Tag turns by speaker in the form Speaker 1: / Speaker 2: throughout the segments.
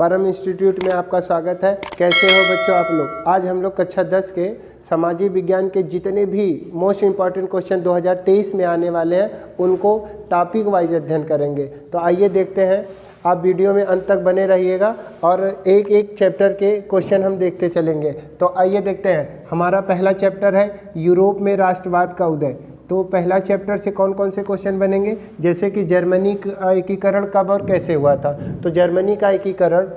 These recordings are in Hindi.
Speaker 1: परम इंस्टीट्यूट में आपका स्वागत है। कैसे हो बच्चों आप लोग? आज हम लोग कक्षा 10 के सामाजिक विज्ञान के जितने भी मोस्ट इम्पॉर्टेंट क्वेश्चन 2023 में आने वाले हैं उनको टॉपिक वाइज अध्ययन करेंगे। तो आइए देखते हैं, आप वीडियो में अंत तक बने रहिएगा और एक एक चैप्टर के क्वेश्चन हम देखते चलेंगे। तो आइए देखते हैं, हमारा पहला चैप्टर है यूरोप में राष्ट्रवाद का उदय। तो पहला चैप्टर से कौन कौन से क्वेश्चन बनेंगे, जैसे कि जर्मनी का एकीकरण कब और कैसे हुआ था। तो जर्मनी का एकीकरण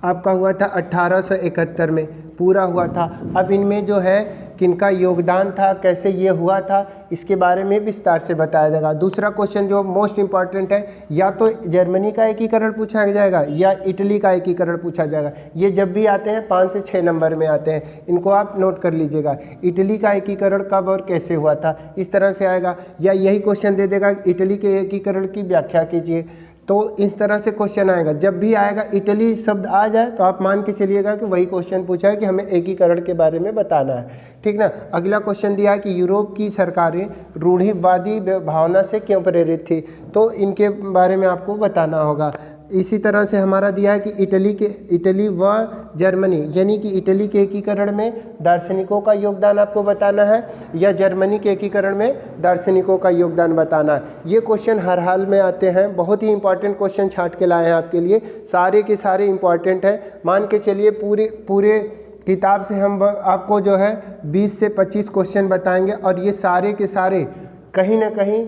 Speaker 1: आपका हुआ था 1871 में पूरा हुआ था। अब इनमें जो है किनका योगदान था, कैसे ये हुआ था, इसके बारे में विस्तार से बताया जाएगा। दूसरा क्वेश्चन जो मोस्ट इम्पॉर्टेंट है, या तो जर्मनी का एकीकरण पूछा जाएगा या इटली का एकीकरण पूछा जाएगा। ये जब भी आते हैं 5 से 6 नंबर में आते हैं, इनको आप नोट कर लीजिएगा। इटली का एकीकरण कब और कैसे हुआ था, इस तरह से आएगा। या यही क्वेश्चन दे देगा इटली के एकीकरण की व्याख्या कीजिए। तो इस तरह से क्वेश्चन आएगा। जब भी आएगा इटली शब्द आ जाए तो आप मान के चलिएगा कि वही क्वेश्चन पूछा है कि हमें एकीकरण के बारे में बताना है, ठीक ना। अगला क्वेश्चन दिया है कि यूरोप की सरकारें रूढ़िवादी भावना से क्यों प्रेरित थी, तो इनके बारे में आपको बताना होगा। इसी तरह से हमारा दिया है कि इटली व जर्मनी, यानी कि इटली के एकीकरण में दार्शनिकों का योगदान आपको बताना है या जर्मनी के एकीकरण में दार्शनिकों का योगदान बताना है। ये क्वेश्चन हर हाल में आते हैं, बहुत ही इंपॉर्टेंट क्वेश्चन छांट के लाए हैं आपके लिए। सारे के सारे इंपॉर्टेंट हैं, मान के चलिए पूरे किताब से हम आपको जो है 20 से 25 क्वेश्चन बताएंगे और ये सारे के सारे कहीं ना कहीं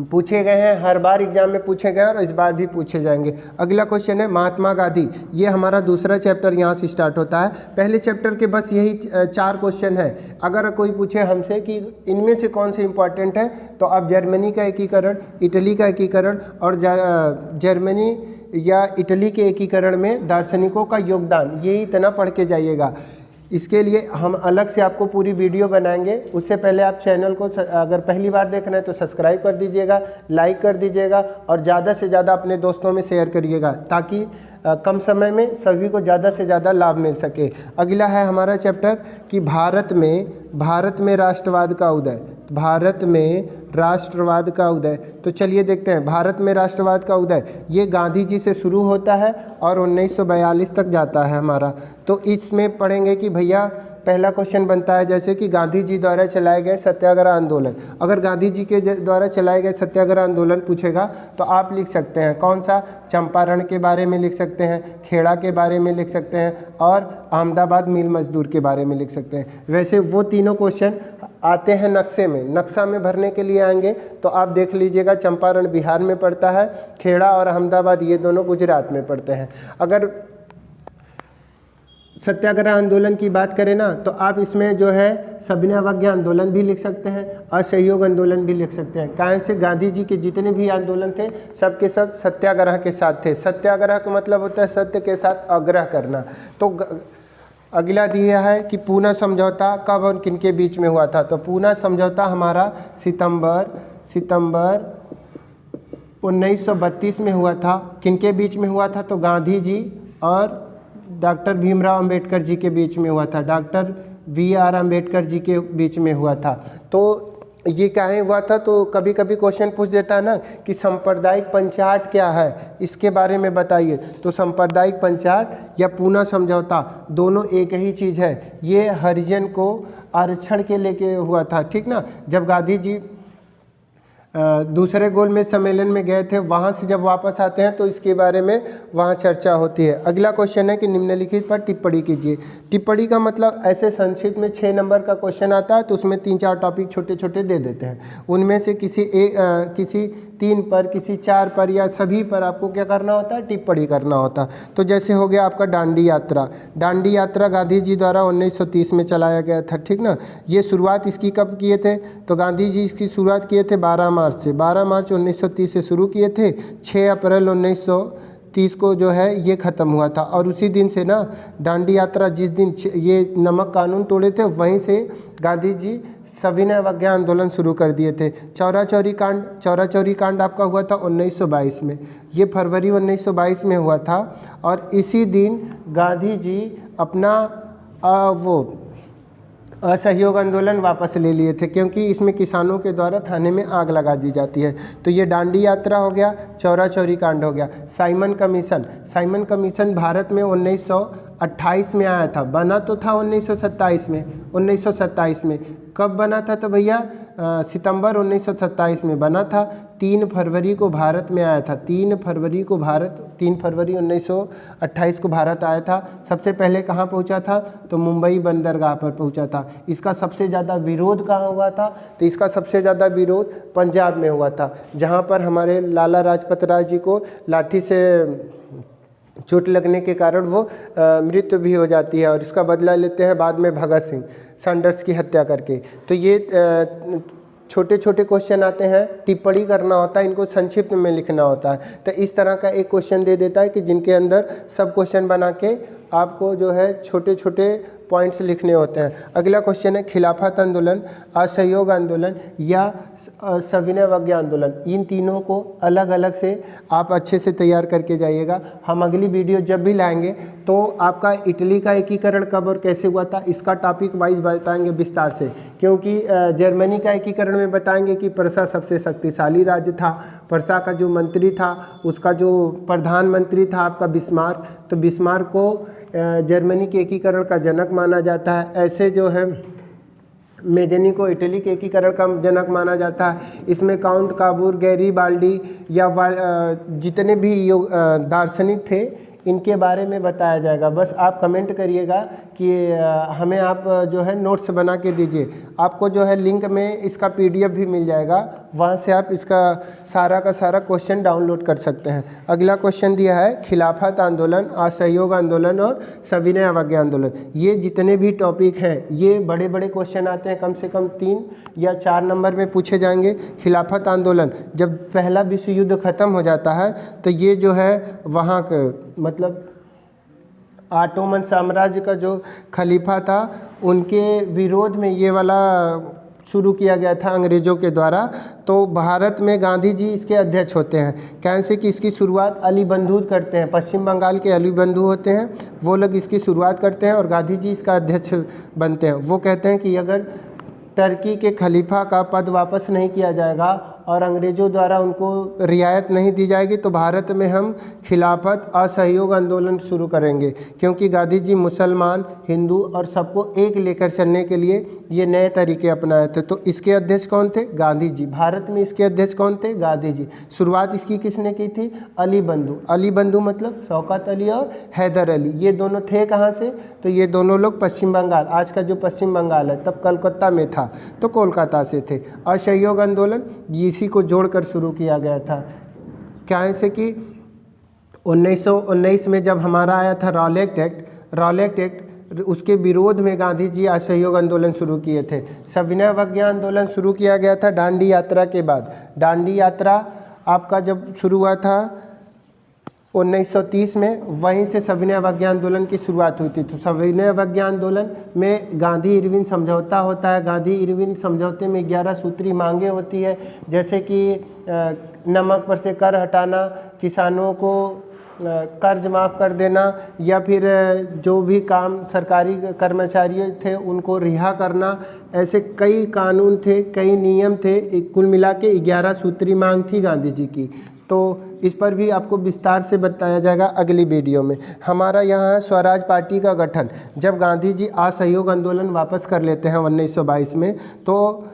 Speaker 1: पूछे गए हैं, हर बार एग्जाम में पूछे गए और इस बार भी पूछे जाएंगे। अगला क्वेश्चन है महात्मा गांधी। ये हमारा दूसरा चैप्टर यहाँ से स्टार्ट होता है। पहले चैप्टर के बस यही 4 क्वेश्चन है। अगर कोई पूछे हमसे कि इनमें से कौन से इंपॉर्टेंट है, तो आप जर्मनी का एकीकरण, इटली का एकीकरण और जर्मनी या इटली के एकीकरण में दार्शनिकों का योगदान, ये इतना पढ़ के जाइएगा। इसके लिए हम अलग से आपको पूरी वीडियो बनाएंगे। उससे पहले आप चैनल को अगर पहली बार देख रहे हैं तो सब्सक्राइब कर दीजिएगा, लाइक कर दीजिएगा और ज़्यादा से ज़्यादा अपने दोस्तों में शेयर करिएगा, ताकि कम समय में सभी को ज़्यादा से ज़्यादा लाभ मिल सके। अगला है हमारा चैप्टर कि भारत में राष्ट्रवाद का उदय। भारत में राष्ट्रवाद का उदय, तो चलिए देखते हैं। भारत में राष्ट्रवाद का उदय ये गांधी जी से शुरू होता है और 1942 तक जाता है हमारा। तो इसमें पढ़ेंगे कि भैया पहला क्वेश्चन बनता है जैसे कि गांधी जी द्वारा चलाए गए सत्याग्रह आंदोलन। अगर गांधी जी के द्वारा चलाए गए सत्याग्रह आंदोलन पूछेगा तो आप लिख सकते हैं कौन सा, चंपारण के बारे में लिख सकते हैं, खेड़ा के बारे में लिख सकते हैं और अहमदाबाद मिल मजदूर के बारे में लिख सकते हैं। वैसे वो तीनों क्वेश्चन आते हैं नक्शा में भरने के लिए आएंगे। तो आप देख लीजिएगा, चंपारण बिहार में पड़ता है, खेड़ा और अहमदाबाद ये दोनों गुजरात में पड़ते हैं। अगर सत्याग्रह आंदोलन की बात करें ना, तो आप इसमें जो है सविनय अवज्ञा आंदोलन भी लिख सकते हैं, असहयोग आंदोलन भी लिख सकते हैं। कारण से गांधी जी के जितने भी आंदोलन थे सब के सब सत्याग्रह के साथ थे। सत्याग्रह का मतलब होता है सत्य के साथ आग्रह करना। तो अगला दिया है कि पूना समझौता कब और किन के बीच में हुआ था। तो पूना समझौता हमारा सितंबर 1932 में हुआ था। किन के बीच में हुआ था, तो गांधी जी और डॉक्टर भीमराव अंबेडकर जी के बीच में हुआ था। डॉक्टर VR अंबेडकर जी के बीच में हुआ था। तो ये काहे हुआ था, तो कभी कभी क्वेश्चन पूछ देता है ना कि सांप्रदायिक पंचायत क्या है, इसके बारे में बताइए। तो सांप्रदायिक पंचायत या पूना समझौता दोनों एक ही चीज़ है। ये हरिजन को आरक्षण के लेके हुआ था, ठीक ना। जब गांधी जी दूसरे गोलमेज सम्मेलन में गए थे, वहाँ से जब वापस आते हैं तो इसके बारे में वहाँ चर्चा होती है। अगला क्वेश्चन है कि निम्नलिखित पर टिप्पणी कीजिए। टिप्पणी का मतलब ऐसे संक्षिप्त में 6 नंबर का क्वेश्चन आता है तो उसमें 3-4 टॉपिक छोटे छोटे दे देते हैं। उनमें से किसी 3 पर, किसी 4 पर या सभी पर आपको क्या करना होता है, टिप्पणी करना होता है। तो जैसे हो गया आपका दांडी यात्रा। दांडी यात्रा गांधी जी द्वारा 1930 में चलाया गया था, ठीक ना। ये शुरुआत इसकी कब किए थे, तो गांधी जी इसकी शुरुआत किए थे 12 मार्च से। 12 मार्च 1930 से शुरू किए थे, 6 अप्रैल 1930 को जो है ये ख़त्म हुआ था। और उसी दिन से ना दांडी यात्रा, जिस दिन ये नमक कानून तोड़े थे, वहीं से गांधी जी सविनय अवज्ञा आंदोलन शुरू कर दिए थे। चौरा चौरी कांड आपका हुआ था 1922 में। ये फरवरी 1922 में हुआ था और इसी दिन गांधी जी अपना असहयोग आंदोलन वापस ले लिए थे, क्योंकि इसमें किसानों के द्वारा थाने में आग लगा दी जाती है। तो ये दांडी यात्रा हो गया, चौरा चौरी कांड हो गया। साइमन कमीशन भारत में 1928 में आया था, बना तो था 1927 में। कब बना था तो भैया सितंबर 1927 में बना था। 3 फरवरी को भारत में आया था, 3 फरवरी 1928 को भारत आया था। सबसे पहले कहाँ पहुँचा था तो मुंबई बंदरगाह पर पहुँचा था। इसका सबसे ज़्यादा विरोध कहाँ हुआ था तो इसका सबसे ज़्यादा विरोध पंजाब में हुआ था, जहाँ पर हमारे लाला लाजपत राय जी को लाठी से चोट लगने के कारण वो मृत्यु भी हो जाती है, और इसका बदला लेते हैं बाद में भगत सिंह सैंडर्स की हत्या करके। तो ये छोटे छोटे क्वेश्चन आते हैं, टिप्पणी करना होता है, इनको संक्षिप्त में लिखना होता है। तो इस तरह का एक क्वेश्चन दे देता है कि जिनके अंदर सब क्वेश्चन बना के आपको जो है छोटे छोटे पॉइंट्स लिखने होते हैं। अगला क्वेश्चन है खिलाफत आंदोलन, असहयोग आंदोलन या सविनय अवज्ञा आंदोलन। इन तीनों को अलग अलग से आप अच्छे से तैयार करके जाइएगा। हम अगली वीडियो जब भी लाएंगे तो आपका इटली का एकीकरण कब और कैसे हुआ था इसका टॉपिक वाइज बताएंगे विस्तार से, क्योंकि जर्मनी का एकीकरण में बताएंगे कि प्रसा सबसे शक्तिशाली राज्य था। प्रसा का जो मंत्री था, उसका जो प्रधानमंत्री था आपका बिस्मार्क, तो बिस्मार्क को जर्मनी के एकीकरण का जनक माना जाता है। ऐसे जो है मेजनी को इटली के एकीकरण का जनक माना जाता है। इसमें काउंट काबूर, गैरीबाल्डी या जितने भी दार्शनिक थे इनके बारे में बताया जाएगा। बस आप कमेंट करिएगा कि हमें आप जो है नोट्स बना के दीजिए। आपको जो है लिंक में इसका PDF भी मिल जाएगा, वहाँ से आप इसका सारा का सारा क्वेश्चन डाउनलोड कर सकते हैं। अगला क्वेश्चन दिया है खिलाफत आंदोलन, असहयोग आंदोलन और सविनय अवज्ञा आंदोलन। ये जितने भी टॉपिक हैं ये बड़े बड़े क्वेश्चन आते हैं, कम से कम 3 या 4 नंबर में पूछे जाएंगे। खिलाफत आंदोलन, जब पहला विश्व युद्ध ख़त्म हो जाता है तो ये जो है वहाँ का मतलब ऑटोमन साम्राज्य का जो खलीफा था उनके विरोध में ये वाला शुरू किया गया था अंग्रेज़ों के द्वारा। तो भारत में गांधी जी इसके अध्यक्ष होते हैं। कैसे कि इसकी शुरुआत अली बंधु करते हैं, पश्चिम बंगाल के अली बंधु होते हैं, वो लोग इसकी शुरुआत करते हैं और गांधी जी इसका अध्यक्ष बनते हैं। वो कहते हैं कि अगर टर्की के खलीफा का पद वापस नहीं किया जाएगा और अंग्रेज़ों द्वारा उनको रियायत नहीं दी जाएगी तो भारत में हम खिलाफत असहयोग आंदोलन शुरू करेंगे, क्योंकि गांधी जी मुसलमान, हिंदू और सबको एक लेकर चलने के लिए ये नए तरीके अपनाए थे। तो इसके अध्यक्ष कौन थे? गांधी जी। भारत में इसके अध्यक्ष कौन थे? गांधी जी। शुरुआत इसकी किसने की थी? अली बंधु। अली बंधु मतलब शौकत अली और हैदर अली, ये दोनों थे कहाँ से? तो ये दोनों लोग पश्चिम बंगाल, आज का जो पश्चिम बंगाल है, तब कलकत्ता में था तो कोलकाता से थे। असहयोग आंदोलन इसी को जोड़कर शुरू किया गया था। क्या है कि 1919 में जब हमारा आया था रॉलेट एक्ट, उसके विरोध में गांधी जी असहयोग आंदोलन शुरू किए थे। सविनय अवज्ञा आंदोलन शुरू किया गया था दांडी यात्रा के बाद। दांडी यात्रा आपका जब शुरू हुआ था 1930 में, वहीं से सविनय अवज्ञा आंदोलन की शुरुआत हुई थी। तो सविनय अवज्ञा आंदोलन में गांधी इरविन समझौता होता है। गांधी इरविन समझौते में 11 सूत्री मांगे होती है, जैसे कि नमक पर से कर हटाना, किसानों को कर्ज माफ़ कर देना, या फिर जो भी काम सरकारी कर्मचारी थे उनको रिहा करना। ऐसे कई कानून थे, कई नियम थे। कुल मिला के 11 सूत्री मांग थी गांधी जी की। तो इस पर भी आपको विस्तार से बताया जाएगा अगली वीडियो में। हमारा यहाँ है स्वराज पार्टी का गठन। जब गांधी जी असहयोग आंदोलन वापस कर लेते हैं 1922 में, तो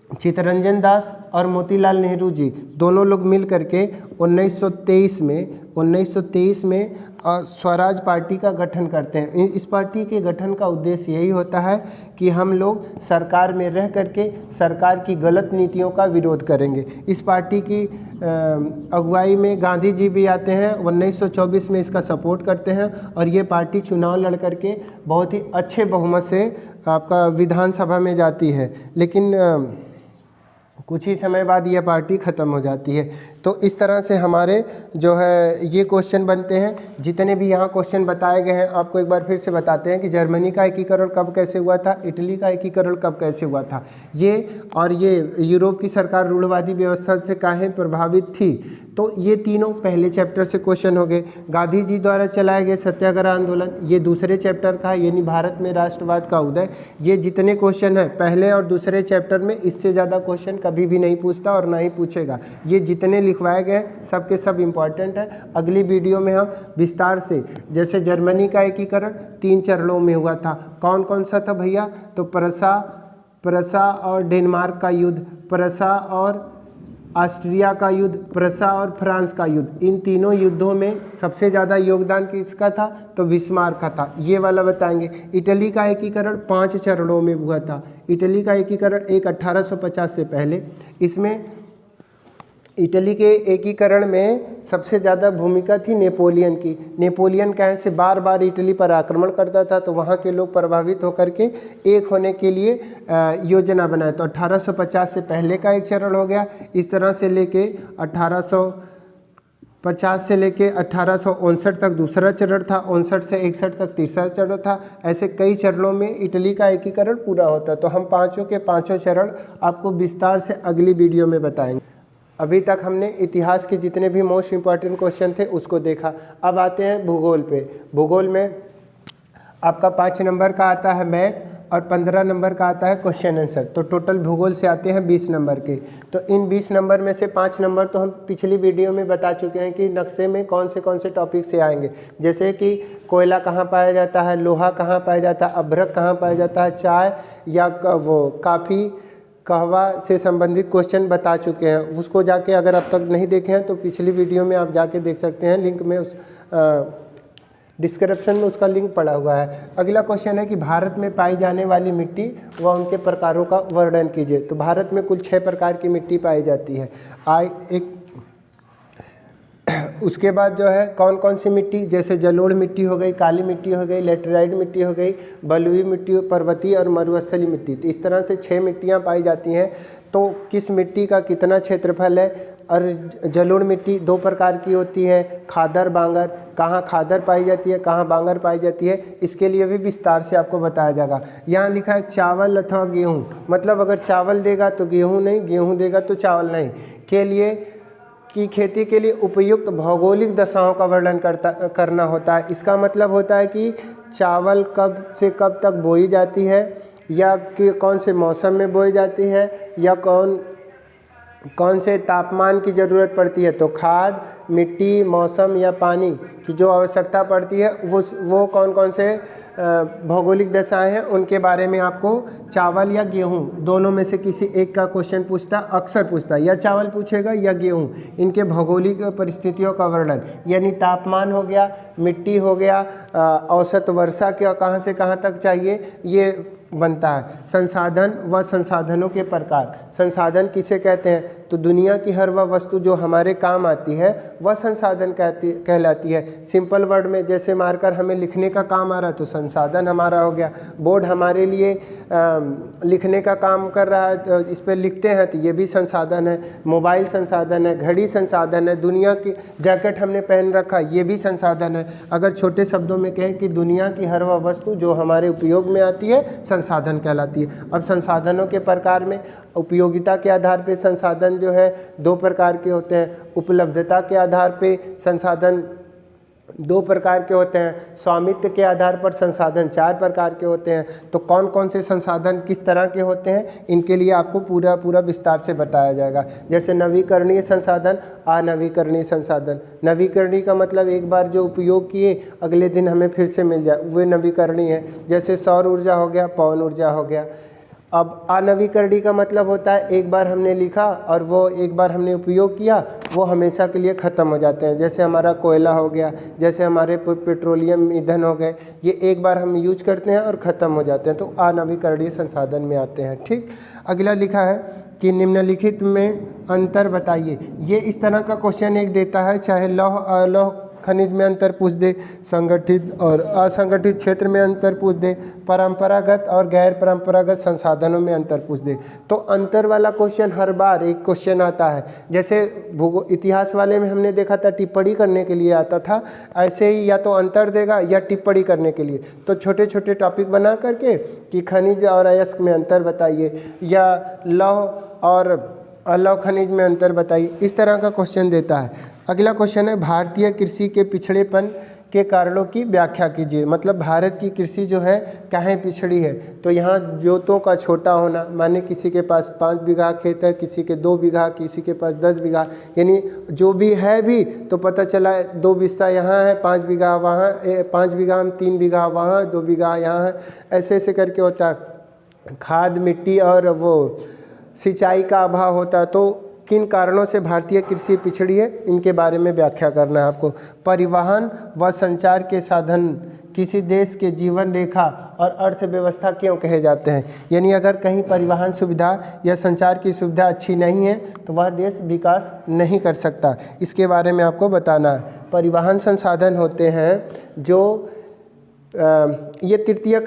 Speaker 1: चित्तरंजन दास और मोतीलाल नेहरू जी दोनों लोग मिल करके 1923 में स्वराज पार्टी का गठन करते हैं। इस पार्टी के गठन का उद्देश्य यही होता है कि हम लोग सरकार में रह करके सरकार की गलत नीतियों का विरोध करेंगे। इस पार्टी की अगुवाई में गांधी जी भी आते हैं, 1924 में इसका सपोर्ट करते हैं और ये पार्टी चुनाव लड़ करके बहुत ही अच्छे बहुमत से आपका विधानसभा में जाती है। लेकिन कुछ ही समय बाद यह पार्टी ख़त्म हो जाती है। तो इस तरह से हमारे जो है ये क्वेश्चन बनते हैं। जितने भी यहाँ क्वेश्चन बताए गए हैं आपको एक बार फिर से बताते हैं कि जर्मनी का एकीकरण कब कैसे हुआ था, इटली का एकीकरण कब कैसे हुआ था, ये और ये यूरोप की सरकार रूढ़वादी व्यवस्था से काहे प्रभावित थी। तो ये तीनों पहले चैप्टर से क्वेश्चन हो गए। गांधी जी द्वारा चलाए गए सत्याग्रह आंदोलन, ये दूसरे चैप्टर का है, यानी भारत में राष्ट्रवाद का उदय। ये जितने क्वेश्चन हैं पहले और दूसरे चैप्टर में, इससे ज़्यादा क्वेश्चन कभी भी नहीं पूछता और ना ही पूछेगा। ये जितने लिखवाए गए सब के सब इम्पॉर्टेंट है। अगली वीडियो में हम विस्तार से, जैसे जर्मनी का एकीकरण 3 चरणों में हुआ था, कौन कौन सा था भैया, तो प्रसा और डेनमार्क का युद्ध, प्रसा और ऑस्ट्रिया का युद्ध, प्रसा और फ्रांस का युद्ध, इन तीनों युद्धों में सबसे ज़्यादा योगदान किसका था, तो बिस्मार्क का था, ये वाला बताएंगे। इटली का एकीकरण 5 चरणों में हुआ था। इटली का एकीकरण 1850 से पहले, इसमें इटली के एकीकरण में सबसे ज़्यादा भूमिका थी नेपोलियन की। नेपोलियन कहीं से बार बार इटली पर आक्रमण करता था, तो वहाँ के लोग प्रभावित होकर के एक होने के लिए योजना बनाए। तो 1850 से पहले का एक चरण हो गया। इस तरह से लेके 1850 से लेके 1859 तक दूसरा चरण था, 59 से 61 तक तीसरा चरण था। ऐसे कई चरणों में इटली का एकीकरण पूरा होता। तो हम पाँचों के पाँचों चरण आपको विस्तार से अगली वीडियो में बताएंगे। अभी तक हमने इतिहास के जितने भी मोस्ट इम्पॉर्टेंट क्वेश्चन थे उसको देखा। अब आते हैं भूगोल पे। भूगोल में आपका 5 नंबर का आता है मैप और 15 नंबर का आता है क्वेश्चन आंसर। तो टोटल भूगोल से आते हैं 20 नंबर के। तो इन 20 नंबर में से 5 नंबर तो हम पिछली वीडियो में बता चुके हैं कि नक्शे में कौन से टॉपिक से आएंगे, जैसे कि कोयला कहाँ पाया जाता है, लोहा कहाँ पाया जाता है, अभ्रक कहाँ पाया जाता है, चाय या वो काफ़ी कहवा से संबंधित क्वेश्चन बता चुके हैं। उसको जाके अगर अब तक नहीं देखे हैं तो पिछली वीडियो में आप जाके देख सकते हैं, लिंक में उस डिस्क्रिप्शन में उसका लिंक पड़ा हुआ है। अगला क्वेश्चन है कि भारत में पाई जाने वाली मिट्टी व उनके प्रकारों का वर्णन कीजिए। तो भारत में कुल 6 प्रकार की मिट्टी पाई जाती है। उसके बाद जो है कौन कौन सी मिट्टी, जैसे जलोढ़ मिट्टी हो गई, काली मिट्टी हो गई, लेटेराइट मिट्टी हो गई, बलुई मिट्टी, पर्वतीय और मरुस्थलीय मिट्टी। तो इस तरह से 6 मिट्टियाँ पाई जाती हैं। तो किस मिट्टी का कितना क्षेत्रफल है, और जलोढ़ मिट्टी 2 प्रकार की होती है, खादर बांगर, कहाँ खादर पाई जाती है, कहाँ बांगर पाई जाती है, इसके लिए भी विस्तार से आपको बताया जाएगा। यहाँ लिखा है चावल अथवा गेहूँ, मतलब अगर चावल देगा तो गेहूँ नहीं, गेहूँ देगा तो चावल नहीं, के लिए की खेती के लिए उपयुक्त भौगोलिक दशाओं का वर्णन करना होता है। इसका मतलब होता है कि चावल कब से कब तक बोई जाती है, या कि कौन से मौसम में बोई जाती है, या कौन से तापमान की ज़रूरत पड़ती है। तो खाद, मिट्टी, मौसम या पानी की जो आवश्यकता पड़ती है वो कौन कौन से भौगोलिक दशाएं हैं, उनके बारे में आपको चावल या गेहूं दोनों में से किसी एक का क्वेश्चन पूछता, अक्सर पूछता, या चावल पूछेगा या गेहूं, इनके भौगोलिक परिस्थितियों का वर्णन, यानी तापमान हो गया, मिट्टी हो गया, औसत वर्षा क्या कहाँ से कहाँ तक चाहिए, ये बनता है। संसाधन व संसाधनों के प्रकार। संसाधन किसे कहते हैं, तो दुनिया की हर वह वस्तु जो हमारे काम आती है वह संसाधन कहलाती है। सिंपल वर्ड में जैसे मार्कर हमें लिखने का काम आ रहा है तो संसाधन हमारा हो गया। बोर्ड हमारे लिए लिखने का काम कर रहा है तो इस पर लिखते हैं तो ये भी संसाधन है। मोबाइल संसाधन है, घड़ी संसाधन है, दुनिया की जैकेट हमने पहन रखा ये भी संसाधन है। अगर छोटे शब्दों में कहें कि दुनिया की हर वह वस्तु जो हमारे उपयोग में आती है संसाधन कहलाती है। अब संसाधनों के प्रकार में उपयोगिता के आधार पे संसाधन जो है 2 प्रकार के होते हैं। उपलब्धता के आधार पे संसाधन 2 प्रकार के होते हैं। स्वामित्व के आधार पर संसाधन 4 प्रकार के होते हैं। तो कौन कौन से संसाधन किस तरह के होते हैं, इनके लिए आपको पूरा विस्तार से बताया जाएगा। जैसे नवीकरणीय संसाधन, अनवीकरणीय संसाधन। नवीकरणीय का मतलब एक बार जो उपयोग किए अगले दिन हमें फिर से मिल जाए, वे नवीकरणीय है। जैसे सौर ऊर्जा हो गया, पवन ऊर्जा हो गया। अब अनवीकरणीय का मतलब होता है एक बार हमने लिखा और वो एक बार हमने उपयोग किया वो हमेशा के लिए ख़त्म हो जाते हैं। जैसे हमारा कोयला हो गया, जैसे हमारे पेट्रोलियम ईंधन हो गए, ये एक बार हम यूज करते हैं और ख़त्म हो जाते हैं, तो अनवीकरणीय संसाधन में आते हैं। ठीक, अगला लिखा है कि निम्नलिखित में अंतर बताइए। ये इस तरह का क्वेश्चन एक देता है, चाहे लौह खनिज में अंतर पूछ दे, संगठित और असंगठित क्षेत्र में अंतर पूछ दे, परंपरागत और गैर परंपरागत संसाधनों में अंतर पूछ दे। तो अंतर वाला क्वेश्चन हर बार एक क्वेश्चन आता है। जैसे इतिहास वाले में हमने देखा था टिप्पणी करने के लिए आता था, ऐसे ही या तो अंतर देगा या टिप्पणी करने के लिए। तो छोटे छोटे टॉपिक बना करके कि खनिज और अयस्क में अंतर बताइए, या लौह और अलौह खनिज में अंतर बताइए, इस तरह का क्वेश्चन देता है। अगला क्वेश्चन है भारतीय कृषि के पिछड़ेपन के कारणों की व्याख्या कीजिए। मतलब भारत की कृषि जो है काहे पिछड़ी है। तो यहाँ जोतों का छोटा होना, माने किसी के पास 5 बीघा खेत है, किसी के 2 बीघा, किसी के पास 10 बीघा, यानी जो भी है भी तो पता चला 2 बिस्सा यहाँ है, 5 बीघा वहाँ, 5 बीघा में 3 बीघा वहाँ, 2 बीघा यहाँ है, ऐसे ऐसे करके होता है। खाद, मिट्टी और वो सिंचाई का अभाव होता है। तो किन कारणों से भारतीय कृषि पिछड़ी है, इनके बारे में व्याख्या करना है आपको। परिवहन व संचार के साधन किसी देश के जीवन रेखा और अर्थव्यवस्था क्यों कहे जाते हैं। यानी अगर कहीं परिवहन सुविधा या संचार की सुविधा अच्छी नहीं है तो वह देश विकास नहीं कर सकता, इसके बारे में आपको बताना है। परिवहन संसाधन होते हैं जो ये तृतीय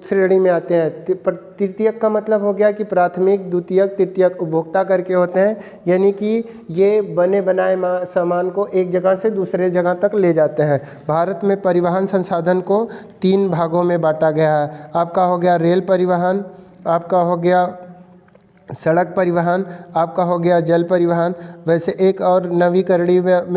Speaker 1: श्रेणी में आते हैं। तृतीयक का मतलब हो गया कि प्राथमिक, द्वितीयक, तृतीयक उपभोक्ता करके होते हैं, यानी कि ये बने बनाए सामान को एक जगह से दूसरे जगह तक ले जाते हैं। भारत में परिवहन संसाधन को 3 भागों में बांटा गया है। आपका हो गया रेल परिवहन, आपका हो गया सड़क परिवहन, आपका हो गया जल परिवहन। वैसे एक और नवीकरणीय में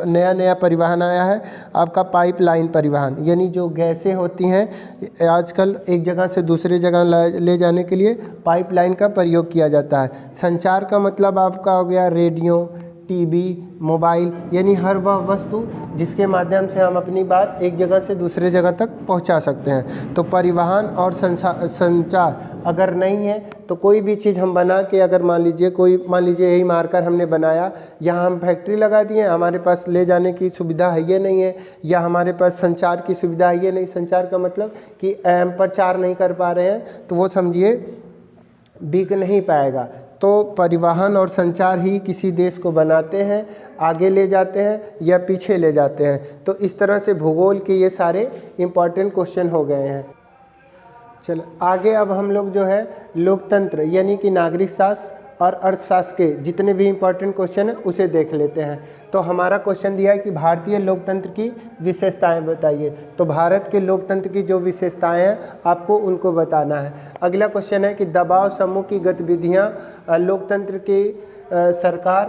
Speaker 1: नया परिवहन आया है आपका पाइपलाइन परिवहन, यानी जो गैसें होती हैं आजकल एक जगह से दूसरे जगह ले जाने के लिए पाइपलाइन का प्रयोग किया जाता है। संचार का मतलब आपका हो गया रेडियो, टीवी, मोबाइल, यानी हर वह वस्तु जिसके माध्यम से हम अपनी बात एक जगह से दूसरे जगह तक पहुंचा सकते हैं। तो परिवहन और संचार अगर नहीं है तो कोई भी चीज़ हम बना के, अगर मान लीजिए यही मार्कर हमने बनाया, यहाँ हम फैक्ट्री लगा दिए, हमारे पास ले जाने की सुविधा है ये नहीं है, या हमारे पास संचार की सुविधा है ये नहीं। संचार का मतलब कि प्रचार नहीं कर पा रहे हैं तो वो समझिए बिक नहीं पाएगा। तो परिवहन और संचार ही किसी देश को बनाते हैं, आगे ले जाते हैं या पीछे ले जाते हैं। तो इस तरह से भूगोल के ये सारे इम्पॉर्टेंट क्वेश्चन हो गए हैं। चलो आगे अब हम लोग जो है लोकतंत्र यानी कि नागरिक शास्त्र और अर्थशास्त्र के जितने भी इम्पॉर्टेंट क्वेश्चन हैं उसे देख लेते हैं। तो हमारा क्वेश्चन दिया है कि भारतीय लोकतंत्र की विशेषताएं बताइए। तो भारत के लोकतंत्र की जो विशेषताएं हैं आपको उनको बताना है। अगला क्वेश्चन है कि दबाव समूह की गतिविधियां लोकतंत्र की सरकार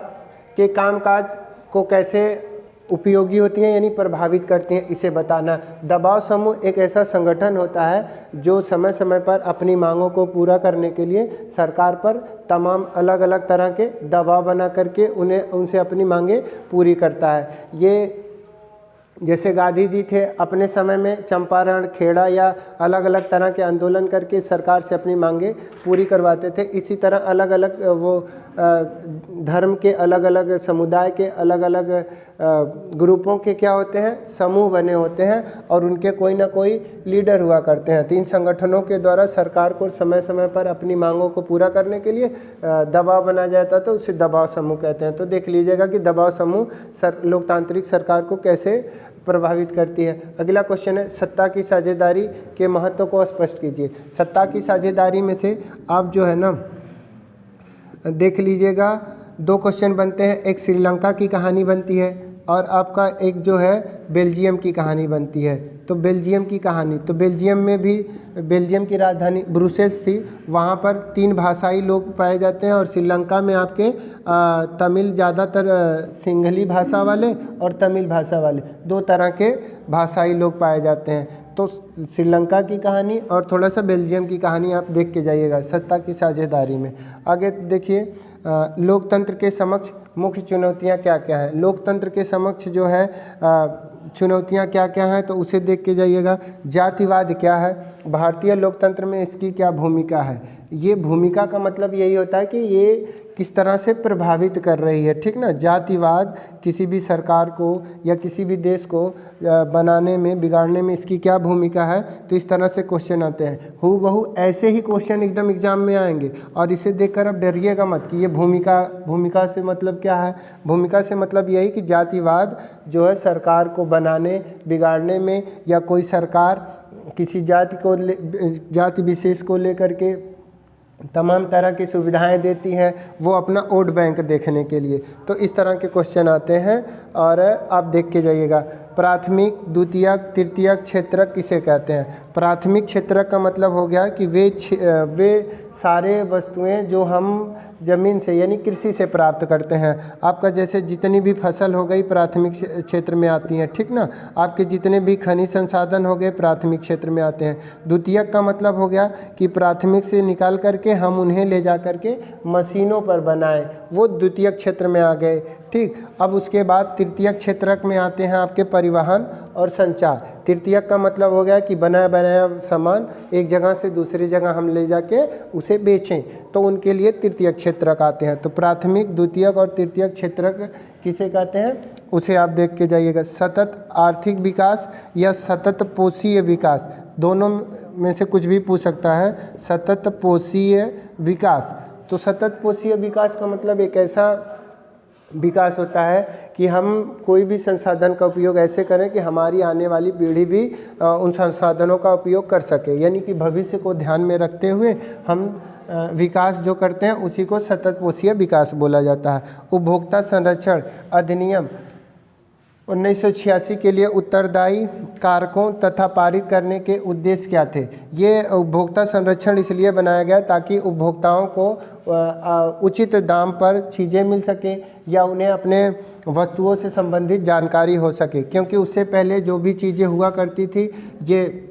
Speaker 1: के कामकाज को कैसे उपयोगी होती हैं यानी प्रभावित करती हैं, इसे बताना। दबाव समूह एक ऐसा संगठन होता है जो समय समय पर अपनी मांगों को पूरा करने के लिए सरकार पर तमाम अलग अलग तरह के दबाव बना करके उनसे अपनी मांगें पूरी करता है। ये जैसे गांधी जी थे, अपने समय में चंपारण, खेड़ा या अलग अलग तरह के आंदोलन करके सरकार से अपनी मांगें पूरी करवाते थे। इसी तरह अलग अलग वो धर्म के अलग अलग समुदाय के अलग अलग ग्रुपों के क्या होते हैं, समूह बने होते हैं और उनके कोई ना कोई लीडर हुआ करते हैं। 3 संगठनों के द्वारा सरकार को समय समय पर अपनी मांगों को पूरा करने के लिए दबाव बनाया जाता था, उसे दबाव समूह कहते हैं। तो देख लीजिएगा कि दबाव समूह लोकतांत्रिक सरकार को कैसे प्रभावित करती है। अगला क्वेश्चन है सत्ता की साझेदारी के महत्व को स्पष्ट कीजिए। सत्ता की साझेदारी में से आप जो है ना देख लीजिएगा 2 क्वेश्चन बनते हैं। एक श्रीलंका की कहानी बनती है और आपका एक जो है बेल्जियम की कहानी बनती है। तो बेल्जियम की कहानी, तो बेल्जियम में भी बेल्जियम की राजधानी ब्रुसेल्स थी, वहाँ पर 3 भाषाई लोग पाए जाते हैं और श्रीलंका में आपके तमिल ज़्यादातर सिंघली भाषा वाले और तमिल भाषा वाले 2 तरह के भाषाई लोग पाए जाते हैं। तो श्रीलंका की कहानी और थोड़ा सा बेल्जियम की कहानी आप देख के जाइएगा सत्ता की साझेदारी में। आगे देखिए लोकतंत्र के समक्ष मुख्य चुनौतियां क्या क्या हैं। लोकतंत्र के समक्ष जो है चुनौतियां क्या क्या हैं तो उसे देख के जाइएगा। जातिवाद क्या है, भारतीय लोकतंत्र में इसकी क्या भूमिका है। ये भूमिका का मतलब यही होता है कि ये किस तरह से प्रभावित कर रही है, ठीक ना। जातिवाद किसी भी सरकार को या किसी भी देश को बनाने में, बिगाड़ने में इसकी क्या भूमिका है, तो इस तरह से क्वेश्चन आते हैं। हूबहू ऐसे ही क्वेश्चन एकदम एग्जाम में आएंगे और इसे देखकर अब डरिएगा मत कि ये भूमिका से मतलब क्या है। भूमिका से मतलब यही कि जातिवाद जो है सरकार को बनाने, बिगाड़ने में, या कोई सरकार किसी जाति विशेष को लेकर के तमाम तरह की सुविधाएं देती हैं, वो अपना वोट बैंक देखने के लिए। तो इस तरह के क्वेश्चन आते हैं और आप देख के जाइएगा। प्राथमिक, द्वितीयक, तृतीयक क्षेत्रक किसे कहते हैं? प्राथमिक क्षेत्रक का मतलब हो गया कि वे सारे वस्तुएं जो हम ज़मीन से यानी कृषि से प्राप्त करते हैं। आपका जैसे जितनी भी फसल हो गई प्राथमिक क्षेत्र में आती हैं, ठीक ना। आपके जितने भी खनिज संसाधन हो गए प्राथमिक क्षेत्र में आते हैं। द्वितीयक का मतलब हो गया कि प्राथमिक से निकाल करके हम उन्हें ले जा करके मशीनों पर बनाएं, वो द्वितीयक क्षेत्र में आ गए, ठीक। अब उसके बाद तृतीयक क्षेत्रक में आते हैं आपके परिवहन और संचार। तृतीयक का मतलब हो गया कि बनाया बनाया सामान एक जगह से दूसरी जगह हम ले जाके उसे बेचें, तो उनके लिए तृतीयक क्षेत्रक आते हैं। तो प्राथमिक, द्वितीयक और तृतीयक क्षेत्रक किसे कहते हैं, उसे आप देख के जाइएगा। सतत आर्थिक विकास या सतत पोषीय विकास, दोनों में से कुछ भी पूछ सकता है। सतत पोषीय विकास, तो सतत पोषीय विकास का मतलब एक ऐसा विकास होता है कि हम कोई भी संसाधन का उपयोग ऐसे करें कि हमारी आने वाली पीढ़ी भी उन संसाधनों का उपयोग कर सके, यानी कि भविष्य को ध्यान में रखते हुए हम विकास जो करते हैं उसी को सतत पोषीय विकास बोला जाता है। उपभोक्ता संरक्षण अधिनियम 1986 के लिए उत्तरदायी कारकों तथा पारित करने के उद्देश्य क्या थे? ये उपभोक्ता संरक्षण इसलिए बनाया गया ताकि उपभोक्ताओं को उचित दाम पर चीज़ें मिल सके या उन्हें अपने वस्तुओं से संबंधित जानकारी हो सके, क्योंकि उससे पहले जो भी चीज़ें हुआ करती थी, ये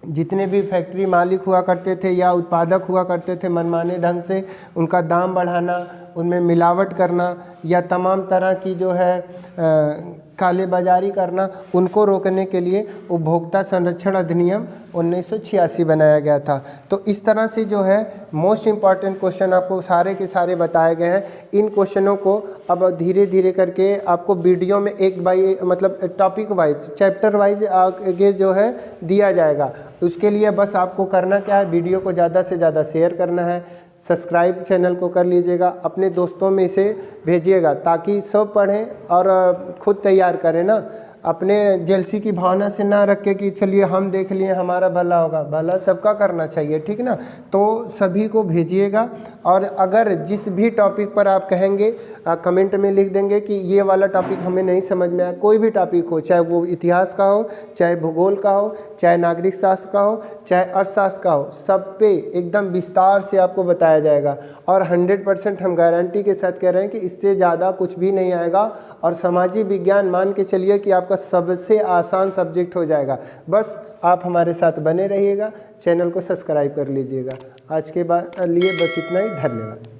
Speaker 1: जितने भी फैक्ट्री मालिक हुआ करते थे या उत्पादक हुआ करते थे, मनमाने ढंग से उनका दाम बढ़ाना, उनमें मिलावट करना या तमाम तरह की जो है काले बाजारी करना, उनको रोकने के लिए उपभोक्ता संरक्षण अधिनियम 1986 बनाया गया था। तो इस तरह से जो है मोस्ट इम्पॉर्टेंट क्वेश्चन आपको सारे के सारे बताए गए हैं। इन क्वेश्चनों को अब धीरे धीरे करके आपको वीडियो में एक बाई मतलब टॉपिक वाइज, चैप्टर वाइज आगे जो है दिया जाएगा। उसके लिए बस आपको करना क्या है, वीडियो को ज़्यादा से ज़्यादा शेयर करना है, सब्सक्राइब चैनल को कर लीजिएगा, अपने दोस्तों में इसे भेजिएगा ताकि सब पढ़ें और खुद तैयार करें ना। अपने जेलसी की भावना से ना रख के कि चलिए हम देख लिए हमारा भला होगा, भला सबका करना चाहिए, ठीक ना। तो सभी को भेजिएगा और अगर जिस भी टॉपिक पर आप कहेंगे कमेंट में लिख देंगे कि ये वाला टॉपिक हमें नहीं समझ में आया, कोई भी टॉपिक हो, चाहे वो इतिहास का हो, चाहे भूगोल का हो, चाहे नागरिक शास्त्र का हो, चाहे अर्थशास्त्र का हो, सब पे एकदम विस्तार से आपको बताया जाएगा। और 100% हम गारंटी के साथ कह रहे हैं कि इससे ज़्यादा कुछ भी नहीं आएगा और समाजिक विज्ञान मान के चलिए कि आपका सबसे आसान सब्जेक्ट हो जाएगा। बस आप हमारे साथ बने रहिएगा, चैनल को सब्सक्राइब कर लीजिएगा। आज के लिए बस इतना ही, धन्यवाद।